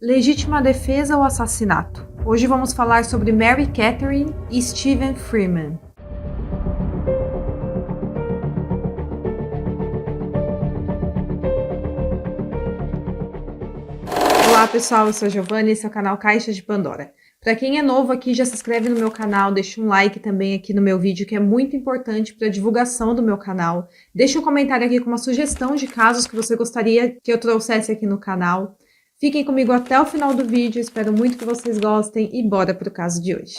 Legítima defesa ou assassinato? Hoje vamos falar sobre Mary Catherine e Stephen Freeman. Olá pessoal, eu sou a Giovanna e esse é o canal Caixa de Pandora. Para quem é novo aqui, já se inscreve no meu canal, deixa um like também aqui no meu vídeo, que é muito importante para a divulgação do meu canal. Deixa um comentário aqui com uma sugestão de casos que você gostaria que eu trouxesse aqui no canal. Fiquem comigo até o final do vídeo, espero muito que vocês gostem e bora pro caso de hoje.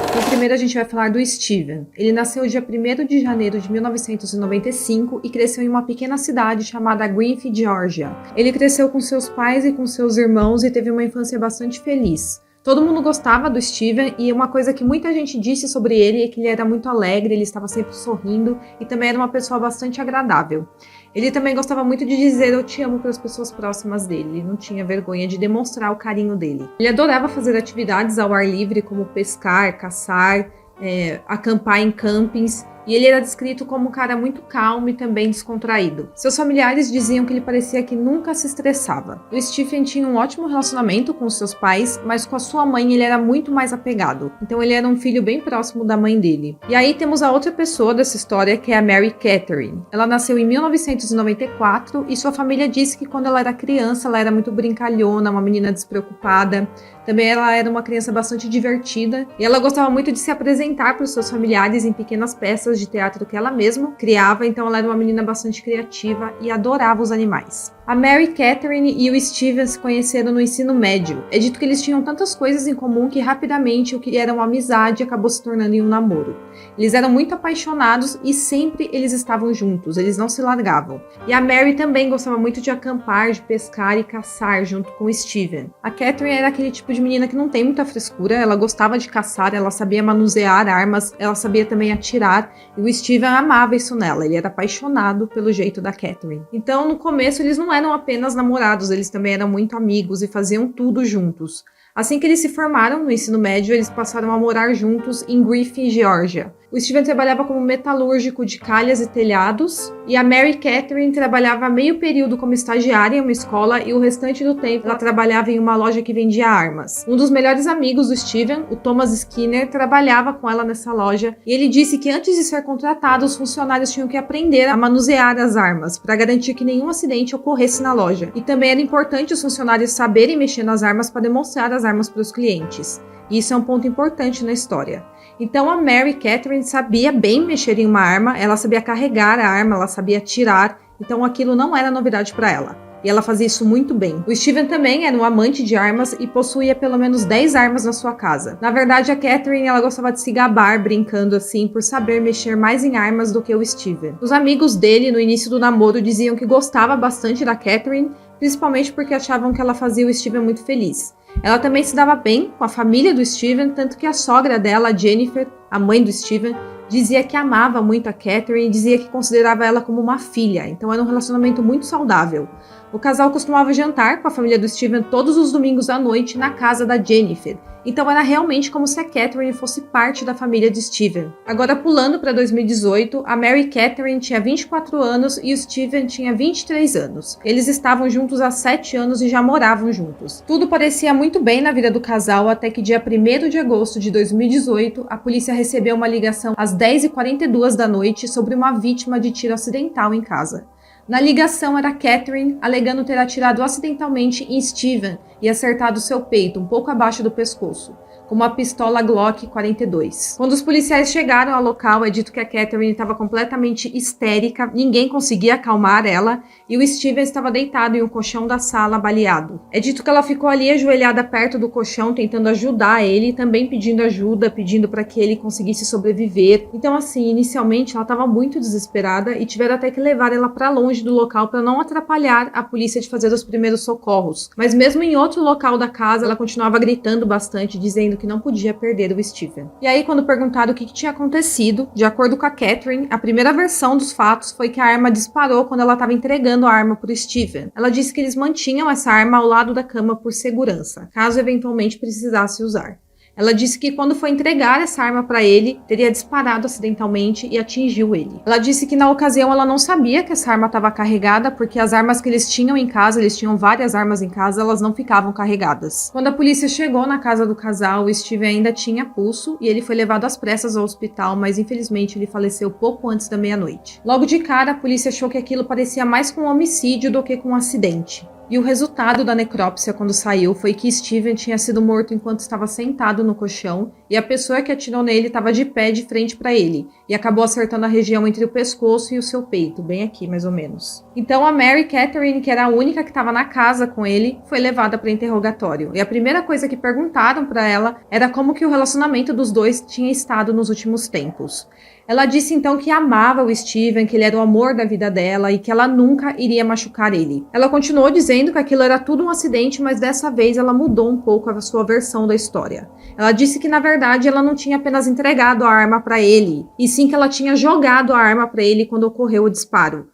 Então, primeiro a gente vai falar do Stephen. Ele nasceu dia 1º de janeiro de 1995 e cresceu em uma pequena cidade chamada Greenfield, Georgia. Ele cresceu com seus pais e com seus irmãos e teve uma infância bastante feliz. Todo mundo gostava do Stephen e uma coisa que muita gente disse sobre ele é que ele era muito alegre, ele estava sempre sorrindo e também era uma pessoa bastante agradável. Ele também gostava muito de dizer eu te amo para as pessoas próximas dele, ele não tinha vergonha de demonstrar o carinho dele. Ele adorava fazer atividades ao ar livre como pescar, caçar, acampar em campings. E ele era descrito como um cara muito calmo e também descontraído. Seus familiares diziam que ele parecia que nunca se estressava. O Stephen tinha um ótimo relacionamento com os seus pais, mas com a sua mãe ele era muito mais apegado. Então ele era um filho bem próximo da mãe dele. E aí temos a outra pessoa dessa história, que é a Mary Catherine. Ela nasceu em 1994 e sua família disse que quando ela era criança ela era muito brincalhona, uma menina despreocupada. Também ela era uma criança bastante divertida e ela gostava muito de se apresentar para os seus familiares em pequenas peças de teatro que ela mesma criava, então ela era uma menina bastante criativa e adorava os animais. A Mary Catherine e o Stephen se conheceram no ensino médio. É dito que eles tinham tantas coisas em comum que rapidamente o que era uma amizade acabou se tornando em um namoro. Eles eram muito apaixonados e sempre eles estavam juntos, eles não se largavam. E a Mary também gostava muito de acampar, de pescar e caçar junto com o Stephen. A Catherine era aquele tipo de menina que não tem muita frescura, ela gostava de caçar, ela sabia manusear armas, ela sabia também atirar, e o Stephen amava isso nela, ele era apaixonado pelo jeito da Catherine. Então, no começo, eles não eram apenas namorados, eles também eram muito amigos e faziam tudo juntos. Assim que eles se formaram no ensino médio, eles passaram a morar juntos em Griffin, Geórgia. O Stephen trabalhava como metalúrgico de calhas e telhados, e a Mary Catherine trabalhava meio período como estagiária em uma escola e o restante do tempo ela trabalhava em uma loja que vendia armas. Um dos melhores amigos do Stephen, o Thomas Skinner, trabalhava com ela nessa loja e ele disse que antes de ser contratado, os funcionários tinham que aprender a manusear as armas para garantir que nenhum acidente ocorresse na loja. E também era importante os funcionários saberem mexer nas armas para demonstrar as armas para os clientes. E isso é um ponto importante na história. Então a Mary Catherine sabia bem mexer em uma arma, ela sabia carregar a arma, ela sabia atirar, então aquilo não era novidade para ela. E ela fazia isso muito bem. O Stephen também era um amante de armas e possuía pelo menos 10 armas na sua casa. Na verdade, a Catherine ela gostava de se gabar brincando assim por saber mexer mais em armas do que o Stephen. Os amigos dele no início do namoro diziam que gostava bastante da Catherine, principalmente porque achavam que ela fazia o Stephen muito feliz. Ela também se dava bem com a família do Stephen, tanto que a sogra dela, a Jennifer, a mãe do Stephen, dizia que amava muito a Catherine e dizia que considerava ela como uma filha, então era um relacionamento muito saudável. O casal costumava jantar com a família do Stephen todos os domingos à noite na casa da Jennifer, então era realmente como se a Catherine fosse parte da família de Stephen. Agora pulando para 2018, a Mary Catherine tinha 24 anos e o Stephen tinha 23 anos. Eles estavam juntos há 7 anos e já moravam juntos. Tudo parecia muito bem na vida do casal até que dia 1º de agosto de 2018, a polícia recebeu uma ligação às 10h42 da noite sobre uma vítima de tiro acidental em casa. Na ligação era Catherine alegando ter atirado acidentalmente em Stephen e acertado seu peito, um pouco abaixo do pescoço, com uma pistola Glock 42. Quando os policiais chegaram ao local, é dito que a Catherine estava completamente histérica, ninguém conseguia acalmar ela e o Stephen estava deitado em um colchão da sala, baleado. É dito que ela ficou ali ajoelhada perto do colchão, tentando ajudar ele e também pedindo ajuda, pedindo para que ele conseguisse sobreviver. Então assim, inicialmente ela estava muito desesperada e tiveram até que levar ela para longe do local para não atrapalhar a polícia de fazer os primeiros socorros. Mas mesmo em outro local da casa, ela continuava gritando bastante, dizendo que não podia perder o Stephen. E aí, quando perguntaram o que tinha acontecido, de acordo com a Catherine, a primeira versão dos fatos foi que a arma disparou quando ela estava entregando a arma para o Stephen. Ela disse que eles mantinham essa arma ao lado da cama por segurança, caso eventualmente precisasse usar. Ela disse que quando foi entregar essa arma para ele, teria disparado acidentalmente e atingiu ele. Ela disse que na ocasião ela não sabia que essa arma estava carregada, porque as armas que eles tinham em casa, eles tinham várias armas em casa, elas não ficavam carregadas. Quando a polícia chegou na casa do casal, o Steven ainda tinha pulso e ele foi levado às pressas ao hospital, mas infelizmente ele faleceu pouco antes da meia-noite. Logo de cara, a polícia achou que aquilo parecia mais com um homicídio do que com um acidente. E o resultado da necrópsia quando saiu foi que Steven tinha sido morto enquanto estava sentado no colchão e a pessoa que atirou nele estava de pé de frente para ele e acabou acertando a região entre o pescoço e o seu peito, bem aqui mais ou menos. Então a Mary Catherine, que era a única que estava na casa com ele, foi levada para interrogatório. E a primeira coisa que perguntaram para ela era como que o relacionamento dos dois tinha estado nos últimos tempos. Ela disse então que amava o Steven, que ele era o amor da vida dela e que ela nunca iria machucar ele. Ela continuou dizendo que aquilo era tudo um acidente, mas dessa vez ela mudou um pouco a sua versão da história. Ela disse que na verdade ela não tinha apenas entregado a arma para ele, e sim que ela tinha jogado a arma para ele quando ocorreu o disparo.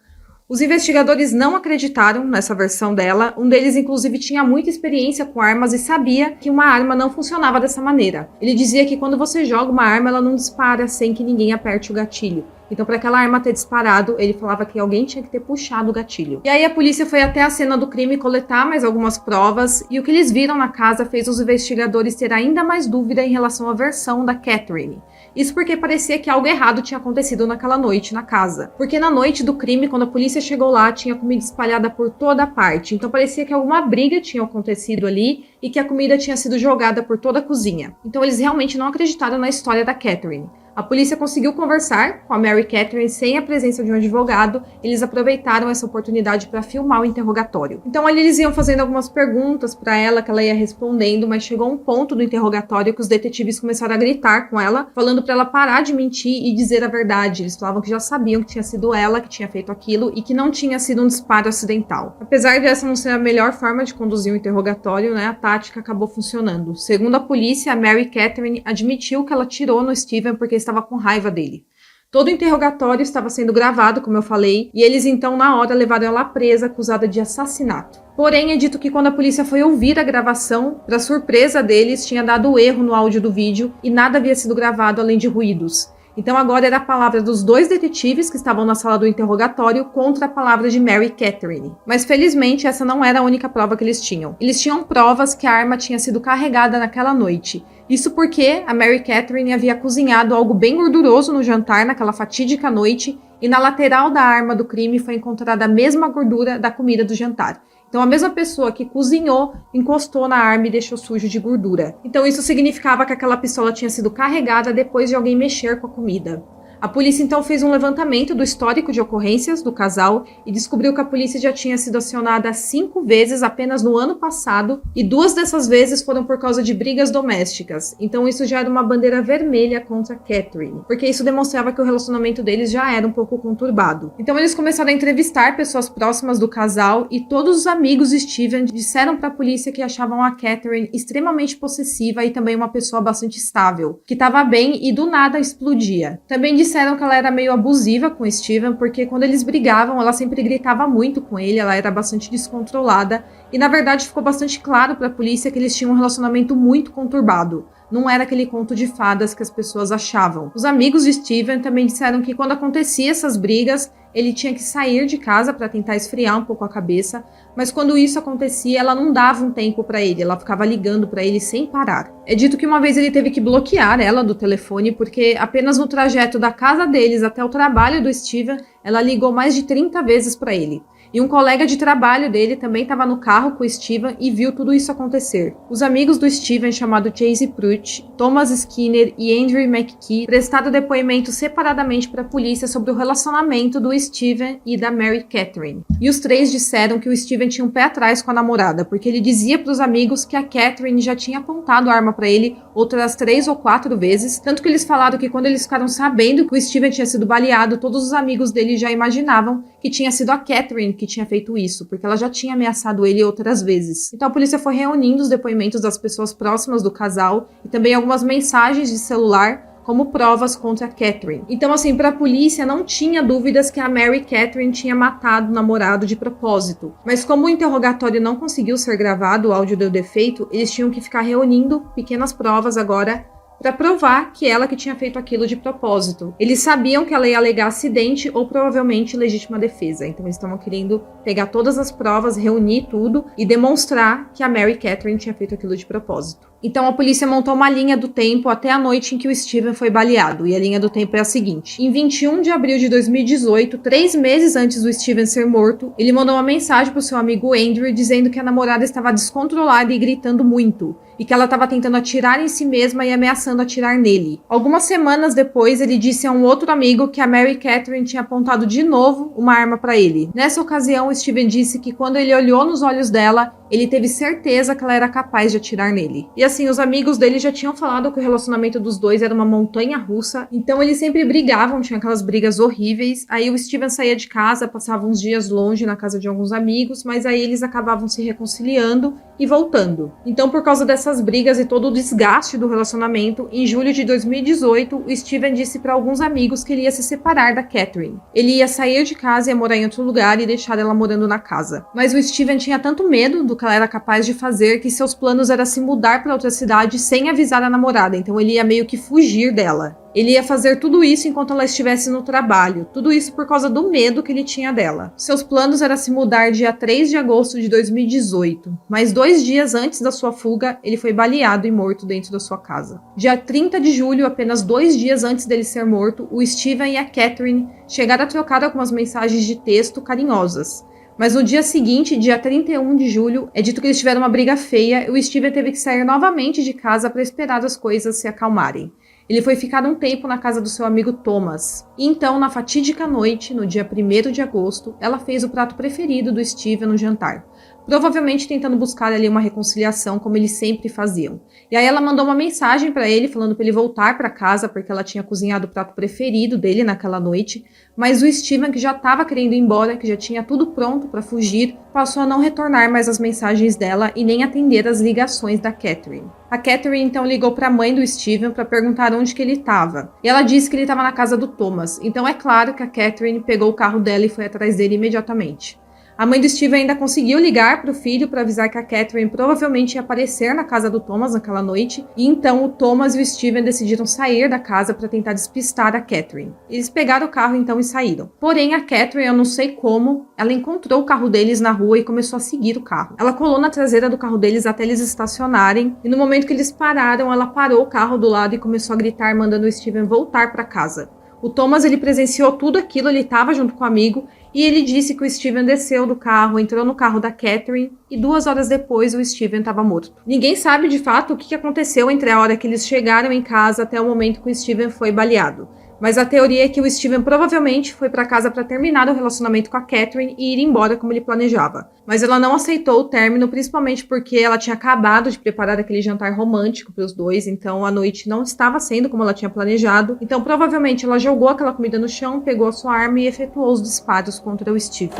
Os investigadores não acreditaram nessa versão dela, um deles inclusive tinha muita experiência com armas e sabia que uma arma não funcionava dessa maneira. Ele dizia que quando você joga uma arma, ela não dispara sem que ninguém aperte o gatilho. Então, para aquela arma ter disparado, ele falava que alguém tinha que ter puxado o gatilho. E aí a polícia foi até a cena do crime coletar mais algumas provas, e o que eles viram na casa fez os investigadores ter ainda mais dúvida em relação à versão da Catherine. Isso porque parecia que algo errado tinha acontecido naquela noite na casa. Porque na noite do crime, quando a polícia chegou lá, tinha comida espalhada por toda parte. Então parecia que alguma briga tinha acontecido ali e que a comida tinha sido jogada por toda a cozinha. Então eles realmente não acreditaram na história da Catherine. A polícia conseguiu conversar com a Mary Catherine sem a presença de um advogado. Eles aproveitaram essa oportunidade para filmar o interrogatório. Então ali eles iam fazendo algumas perguntas para ela que ela ia respondendo, mas chegou um ponto do interrogatório que os detetives começaram a gritar com ela, falando para ela parar de mentir e dizer a verdade. Eles falavam que já sabiam que tinha sido ela que tinha feito aquilo e que não tinha sido um disparo acidental. Apesar de essa não ser a melhor forma de conduzir o interrogatório, né, a tática acabou funcionando. Segundo a polícia, a Mary Catherine admitiu que ela tirou no Steven porque estava com raiva dele. Todo o interrogatório estava sendo gravado, como eu falei, e eles então na hora levaram ela presa, acusada de assassinato. Porém, é dito que quando a polícia foi ouvir a gravação, para surpresa deles, tinha dado erro no áudio do vídeo e nada havia sido gravado além de ruídos. Então agora era a palavra dos dois detetives que estavam na sala do interrogatório contra a palavra de Mary Catherine. Mas felizmente essa não era a única prova que eles tinham. Eles tinham provas que a arma tinha sido carregada naquela noite. Isso porque a Mary Catherine havia cozinhado algo bem gorduroso no jantar naquela fatídica noite e na lateral da arma do crime foi encontrada a mesma gordura da comida do jantar. Então a mesma pessoa que cozinhou encostou na arma e deixou sujo de gordura. Então isso significava que aquela pistola tinha sido carregada depois de alguém mexer com a comida. A polícia então fez um levantamento do histórico de ocorrências do casal e descobriu que a polícia já tinha sido acionada 5 vezes apenas no ano passado e 2 dessas vezes foram por causa de brigas domésticas. Então isso já era uma bandeira vermelha contra Catherine, porque isso demonstrava que o relacionamento deles já era um pouco conturbado. Então eles começaram a entrevistar pessoas próximas do casal e todos os amigos de Steven disseram para a polícia que achavam a Catherine extremamente possessiva e também uma pessoa bastante estável, que estava bem e do nada explodia. Também disseram que ela era meio abusiva com Steven, porque quando eles brigavam, ela sempre gritava muito com ele, ela era bastante descontrolada, e na verdade ficou bastante claro para a polícia que eles tinham um relacionamento muito conturbado. Não era aquele conto de fadas que as pessoas achavam. Os amigos de Steven também disseram que quando acontecia essas brigas, ele tinha que sair de casa para tentar esfriar um pouco a cabeça, mas quando isso acontecia, ela não dava um tempo para ele, ela ficava ligando para ele sem parar. É dito que uma vez ele teve que bloquear ela do telefone, porque apenas no trajeto da casa deles até o trabalho do Steven, ela ligou mais de 30 vezes para ele. E um colega de trabalho dele também estava no carro com o Steven e viu tudo isso acontecer. Os amigos do Steven, chamado Chase Pruitt, Thomas Skinner e Andrew McKee, prestaram depoimento separadamente para a polícia sobre o relacionamento do Steven e da Mary Catherine. E os 3 disseram que o Steven tinha um pé atrás com a namorada, porque ele dizia para os amigos que a Catherine já tinha apontado a arma para ele outras 3 ou 4 vezes, tanto que eles falaram que quando eles ficaram sabendo que o Steven tinha sido baleado, todos os amigos dele já imaginavam que tinha sido a Catherine que tinha feito isso, porque ela já tinha ameaçado ele outras vezes. Então a polícia foi reunindo os depoimentos das pessoas próximas do casal e também algumas mensagens de celular como provas contra a Catherine. Então, assim, para a polícia não tinha dúvidas que a Mary Catherine tinha matado o namorado de propósito. Mas como o interrogatório não conseguiu ser gravado, o áudio deu defeito, eles tinham que ficar reunindo pequenas provas agora para provar que ela que tinha feito aquilo de propósito. Eles sabiam que ela ia alegar acidente ou provavelmente legítima defesa. Então eles estavam querendo pegar todas as provas, reunir tudo e demonstrar que a Mary Catherine tinha feito aquilo de propósito. Então a polícia montou uma linha do tempo até a noite em que o Steven foi baleado. E a linha do tempo é a seguinte: em 21 de abril de 2018, 3 meses antes do Steven ser morto, ele mandou uma mensagem para o seu amigo Andrew dizendo que a namorada estava descontrolada e gritando muito, e que ela estava tentando atirar em si mesma e ameaçando atirar nele. Algumas semanas depois, ele disse a um outro amigo que a Mary Catherine tinha apontado de novo uma arma para ele. Nessa ocasião, o Steven disse que quando ele olhou nos olhos dela, ele teve certeza que ela era capaz de atirar nele. E assim, os amigos dele já tinham falado que o relacionamento dos dois era uma montanha russa, então eles sempre brigavam, tinha aquelas brigas horríveis. Aí o Steven saía de casa, passava uns dias longe na casa de alguns amigos, mas aí eles acabavam se reconciliando e voltando. Então, por causa dessas brigas e todo o desgaste do relacionamento, em julho de 2018, o Steven disse para alguns amigos que ele ia se separar da Catherine. Ele ia sair de casa e ia morar em outro lugar e deixar ela morando na casa. Mas o Steven tinha tanto medo do que ela era capaz de fazer que seus planos era se mudar para outra cidade sem avisar a namorada. Então ele ia meio que fugir dela. Ele ia fazer tudo isso enquanto ela estivesse no trabalho. Tudo isso por causa do medo que ele tinha dela. Seus planos era se mudar dia 3 de agosto de 2018. Mas 2 dias antes da sua fuga, ele foi baleado e morto dentro da sua casa. Dia 30 de julho, apenas 2 dias antes dele ser morto, o Steven e a Catherine chegaram a trocar algumas mensagens de texto carinhosas. Mas no dia seguinte, dia 31 de julho, é dito que eles tiveram uma briga feia e o Steven teve que sair novamente de casa para esperar as coisas se acalmarem. Ele foi ficar um tempo na casa do seu amigo Thomas. E então, na fatídica noite, no dia 1º de agosto, ela fez o prato preferido do Steven no jantar. Provavelmente tentando buscar ali uma reconciliação, como eles sempre faziam. E aí ela mandou uma mensagem para ele, falando para ele voltar para casa, porque ela tinha cozinhado o prato preferido dele naquela noite. Mas o Steven, que já estava querendo ir embora, que já tinha tudo pronto para fugir, passou a não retornar mais as mensagens dela e nem atender as ligações da Catherine. A Catherine então ligou para a mãe do Steven para perguntar onde que ele estava. E ela disse que ele estava na casa do Thomas. Então é claro que a Catherine pegou o carro dela e foi atrás dele imediatamente. A mãe do Steven ainda conseguiu ligar para o filho para avisar que a Catherine provavelmente ia aparecer na casa do Thomas naquela noite, e então o Thomas e o Steven decidiram sair da casa para tentar despistar a Catherine. Eles pegaram o carro então e saíram. Porém, a Catherine, eu não sei como, ela encontrou o carro deles na rua e começou a seguir o carro. Ela colou na traseira do carro deles até eles estacionarem, e no momento que eles pararam, ela parou o carro do lado e começou a gritar, mandando o Steven voltar para casa. O Thomas, ele presenciou tudo aquilo, ele estava junto com o amigo, e ele disse que o Steven desceu do carro, entrou no carro da Catherine, e 2 horas depois o Steven estava morto. Ninguém sabe de fato o que aconteceu entre a hora que eles chegaram em casa até o momento que o Steven foi baleado. Mas a teoria é que o Steven provavelmente foi para casa para terminar o relacionamento com a Catherine e ir embora como ele planejava. Mas ela não aceitou o término, principalmente porque ela tinha acabado de preparar aquele jantar romântico para os dois, então a noite não estava sendo como ela tinha planejado. Então provavelmente ela jogou aquela comida no chão, pegou a sua arma e efetuou os disparos contra o Steven.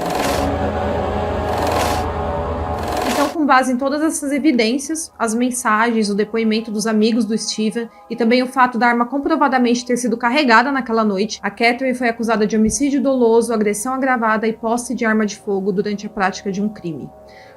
Com base em todas essas evidências, as mensagens, o depoimento dos amigos do Steven e também o fato da arma comprovadamente ter sido carregada naquela noite, a Catherine foi acusada de homicídio doloso, agressão agravada e posse de arma de fogo durante a prática de um crime.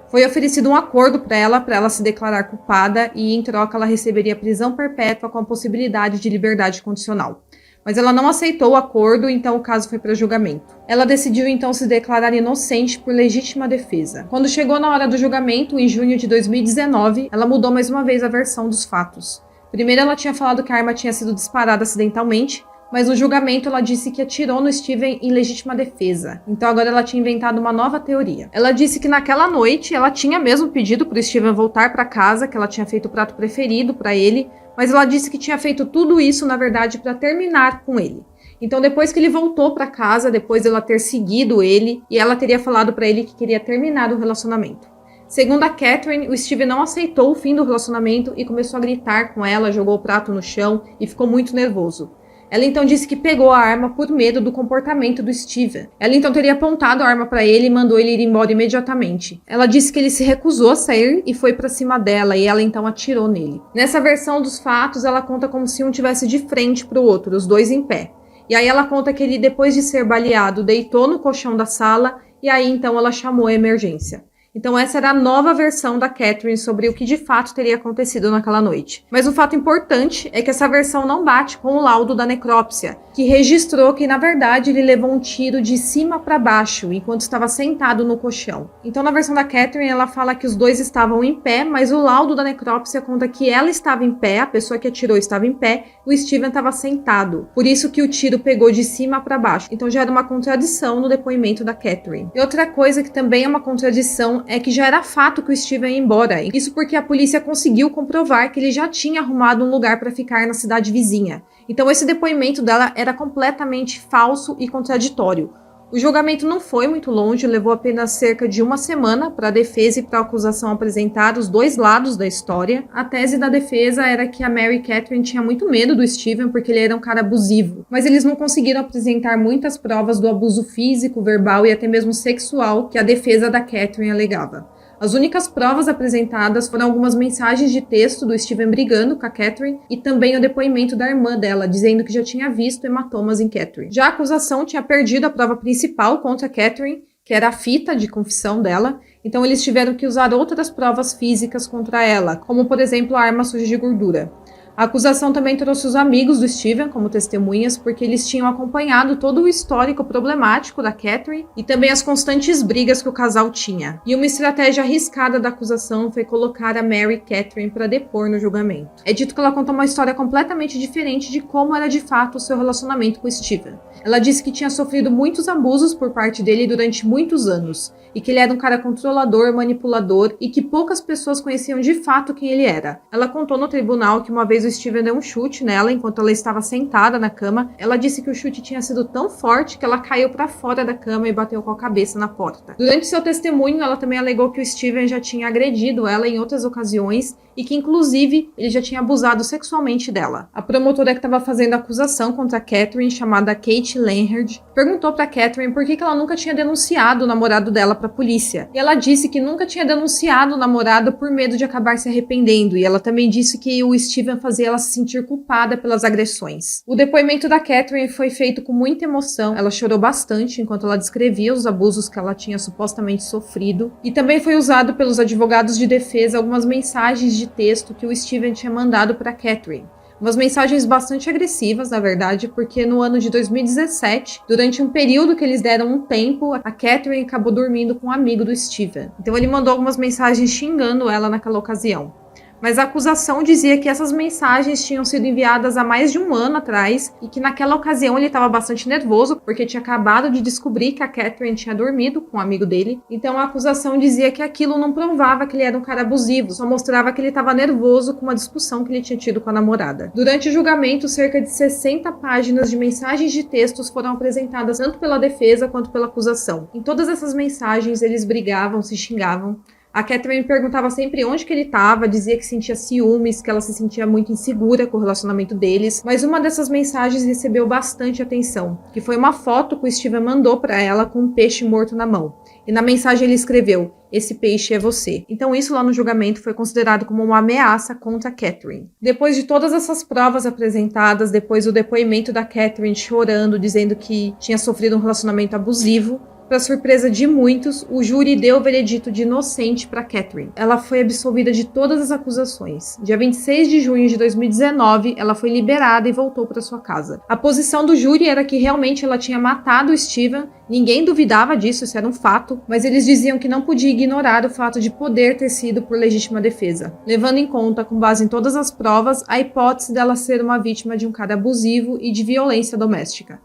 Foi oferecido um acordo para ela se declarar culpada e, em troca, ela receberia prisão perpétua com a possibilidade de liberdade condicional. Mas ela não aceitou o acordo, então o caso foi para julgamento. Ela decidiu então se declarar inocente por legítima defesa. Quando chegou na hora do julgamento, em junho de 2019, ela mudou mais uma vez a versão dos fatos. Primeiro ela tinha falado que a arma tinha sido disparada acidentalmente, mas no julgamento ela disse que atirou no Steven em legítima defesa. Então agora ela tinha inventado uma nova teoria. Ela disse que naquela noite ela tinha mesmo pedido para o Steven voltar para casa, que ela tinha feito o prato preferido para ele, mas ela disse que tinha feito tudo isso, na verdade, para terminar com ele. Então, depois que ele voltou para casa, depois de ela ter seguido ele, e ela teria falado para ele que queria terminar o relacionamento. Segundo a Catherine, o Steven não aceitou o fim do relacionamento e começou a gritar com ela, jogou o prato no chão e ficou muito nervoso. Ela então disse que pegou a arma por medo do comportamento do Steven. Ela então teria apontado a arma para ele e mandou ele ir embora imediatamente. Ela disse que ele se recusou a sair e foi para cima dela e ela então atirou nele. Nessa versão dos fatos, ela conta como se um tivesse de frente para o outro, os dois em pé. E aí ela conta que ele, depois de ser baleado, deitou no colchão da sala e aí então ela chamou a emergência. Então essa era a nova versão da Catherine sobre o que de fato teria acontecido naquela noite. Mas um fato importante é que essa versão não bate com o laudo da necrópsia, que registrou que na verdade ele levou um tiro de cima para baixo enquanto estava sentado no colchão. Então na versão da Catherine ela fala que os dois estavam em pé, mas o laudo da necrópsia conta que ela estava em pé, a pessoa que atirou estava em pé, o Steven estava sentado. Por isso que o tiro pegou de cima para baixo. Então já era uma contradição no depoimento da Catherine. E outra coisa que também é uma contradição é que já era fato que o Steven ia embora. Isso porque a polícia conseguiu comprovar que ele já tinha arrumado um lugar para ficar na cidade vizinha. Então esse depoimento dela era completamente falso e contraditório. O julgamento não foi muito longe, levou apenas cerca de uma semana para a defesa e para a acusação apresentar os dois lados da história. A tese da defesa era que a Mary Catherine tinha muito medo do Steven porque ele era um cara abusivo, mas eles não conseguiram apresentar muitas provas do abuso físico, verbal e até mesmo sexual que a defesa da Catherine alegava. As únicas provas apresentadas foram algumas mensagens de texto do Steven brigando com a Catherine e também o depoimento da irmã dela, dizendo que já tinha visto hematomas em Catherine. Já a acusação tinha perdido a prova principal contra a Catherine, que era a fita de confissão dela, então eles tiveram que usar outras provas físicas contra ela, como por exemplo a arma suja de gordura. A acusação também trouxe os amigos do Steven como testemunhas, porque eles tinham acompanhado todo o histórico problemático da Catherine e também as constantes brigas que o casal tinha. E uma estratégia arriscada da acusação foi colocar a Mary Catherine para depor no julgamento. É dito que ela conta uma história completamente diferente de como era de fato o seu relacionamento com o Steven. Ela disse que tinha sofrido muitos abusos por parte dele durante muitos anos, e que ele era um cara controlador, manipulador e que poucas pessoas conheciam de fato quem ele era. Ela contou no tribunal que uma vez o Steven deu um chute nela enquanto ela estava sentada na cama. Ela disse que o chute tinha sido tão forte que ela caiu para fora da cama e bateu com a cabeça na porta. Durante seu testemunho, ela também alegou que o Steven já tinha agredido ela em outras ocasiões e que, inclusive, ele já tinha abusado sexualmente dela. A promotora que estava fazendo a acusação contra a Catherine, chamada Kate Leonard, perguntou para Catherine por que ela nunca tinha denunciado o namorado dela para a polícia. E ela disse que nunca tinha denunciado o namorado por medo de acabar se arrependendo. E ela também disse que o Steven fazia ela se sentir culpada pelas agressões. O depoimento da Catherine foi feito com muita emoção. Ela chorou bastante enquanto ela descrevia os abusos que ela tinha supostamente sofrido. E também foi usado pelos advogados de defesa algumas mensagens de texto que o Steven tinha mandado para Catherine. Umas mensagens bastante agressivas, na verdade, porque no ano de 2017, durante um período que eles deram um tempo, a Catherine acabou dormindo com um amigo do Steven. Então ele mandou algumas mensagens xingando ela naquela ocasião. Mas a acusação dizia que essas mensagens tinham sido enviadas há mais de um ano atrás e que naquela ocasião ele estava bastante nervoso porque tinha acabado de descobrir que a Catherine tinha dormido com um amigo dele. Então a acusação dizia que aquilo não provava que ele era um cara abusivo, só mostrava que ele estava nervoso com uma discussão que ele tinha tido com a namorada. Durante o julgamento, cerca de 60 páginas de mensagens de textos foram apresentadas tanto pela defesa quanto pela acusação. Em todas essas mensagens eles brigavam, se xingavam. A Catherine perguntava sempre onde que ele estava, dizia que sentia ciúmes, que ela se sentia muito insegura com o relacionamento deles. Mas uma dessas mensagens recebeu bastante atenção, que foi uma foto que o Steven mandou para ela com um peixe morto na mão. E na mensagem ele escreveu: "Esse peixe é você". Então isso lá no julgamento foi considerado como uma ameaça contra a Catherine. Depois de todas essas provas apresentadas, depois do depoimento da Catherine chorando, dizendo que tinha sofrido um relacionamento abusivo, para surpresa de muitos, o júri deu o veredito de inocente para Catherine. Ela foi absolvida de todas as acusações. Dia 26 de junho de 2019, ela foi liberada e voltou para sua casa. A posição do júri era que realmente ela tinha matado o Steven. Ninguém duvidava disso, isso era um fato, mas eles diziam que não podia ignorar o fato de poder ter sido por legítima defesa, levando em conta, com base em todas as provas, a hipótese dela ser uma vítima de um cara abusivo e de violência doméstica.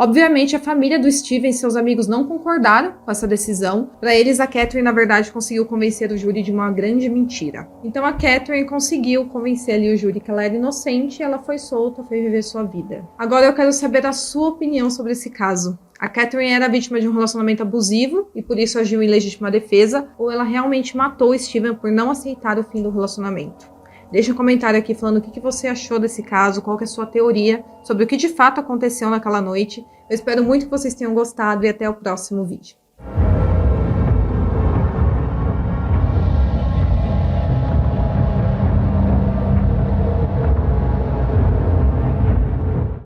Obviamente, a família do Steven e seus amigos não concordaram com essa decisão. Para eles, a Catherine, na verdade, conseguiu convencer o júri de uma grande mentira. Então, a Catherine conseguiu convencer ali o júri que ela era inocente e ela foi solta, foi viver sua vida. Agora, eu quero saber a sua opinião sobre esse caso. A Catherine era vítima de um relacionamento abusivo e por isso agiu em legítima defesa, ou ela realmente matou o Steven por não aceitar o fim do relacionamento? Deixa um comentário aqui falando o que você achou desse caso, qual que é a sua teoria sobre o que de fato aconteceu naquela noite. Eu espero muito que vocês tenham gostado e até o próximo vídeo.